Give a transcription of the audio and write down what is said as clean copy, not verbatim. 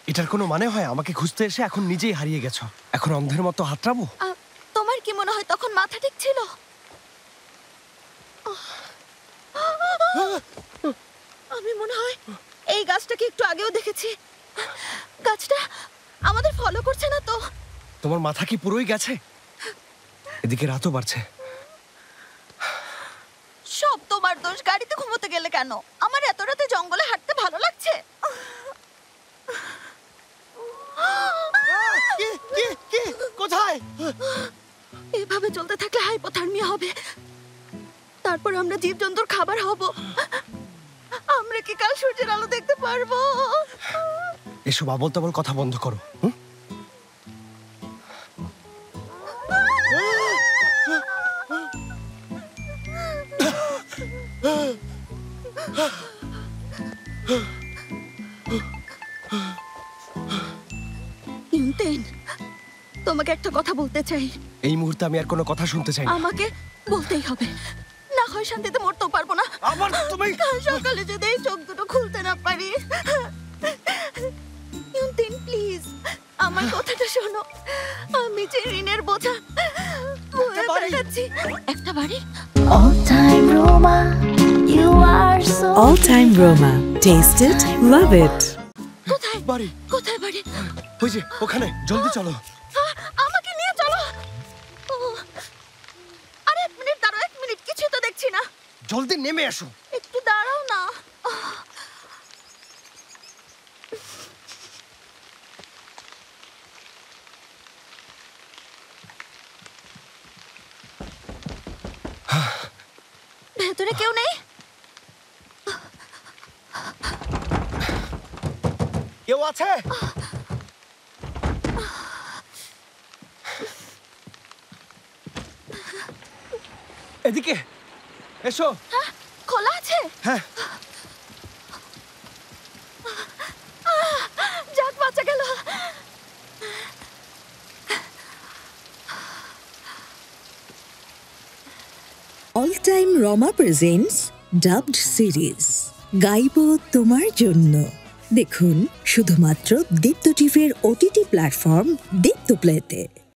এটার কোনো মানে হয়? আমাকে খুঁজতে এসে এখন নিজেই হারিয়ে গেছো। এখন অন্ধের মতো হাতড়াবো? তোমার কি মনে হয় তখন মাথা ঠিক ছিল? আমি মনে হয় এই গাছটাকে একটু আগেও দেখেছি। গাছটা আমাদের ফলো করছে না তো? তোমার মাথা কি পুরোই গেছে? এদিকে রাতও বাড়ছে। সব তোমার দোষ। গাড়িতে ঘুমোতে গেলে কেন? আমার এত রাতে জঙ্গলে হাঁটতে ভালো লাগছে। কোথায়? এভাবে চলতে থাকলে হাইপোথার্মিয়া হবে, তারপর আমরা জীবজন্তুর খাবার হব। আমরা কি কাল সূর্যের আলো দেখতে পারবো? এসব আবল তাবল কথা বন্ধ করো। তোমাকে একটা কথা বলতে চাই। এই মুহূর্তে আমি আর কোনো কথা শুনতে চাই না। আমাকে বলতেই হবে, না হয় শান্তিতে মরতেও পারবো না। আবার তুমি? কাল সকালে যদি এই চোখ দুটো খুলতে না পারি। ইউনতিন, প্লিজ আমার কথাটা শোনো। আমি যে ঋণের বোঝা বয়ে বেড়াচ্ছি। একটা বাড়ি। All time Roma, you are so. All time Roma, taste it, love it. কোথায় বাড়ি? কোথায় বাড়ি? ওই যে ওখানে, জলদি চলো। আমাকে নিয়ে চলো। আরে এক মিনিট দাঁড়াও, এক মিনিট, কিছু তো দেখছি না। জলদি নেমে এসো। একটু দাঁড়াও না। ভেতরে কেউ নেই? কেউ আছে? এদিকে এসো। খোলা আছে? হ্যাঁ। যাক, বাঁচা গেল। All time Roma presents dubbed series গাইবো তোমার জন্য। দেখুন শুধুমাত্র দীপ্ত টিভির OTT প্ল্যাটফর্ম দীপ্ত প্লেতে।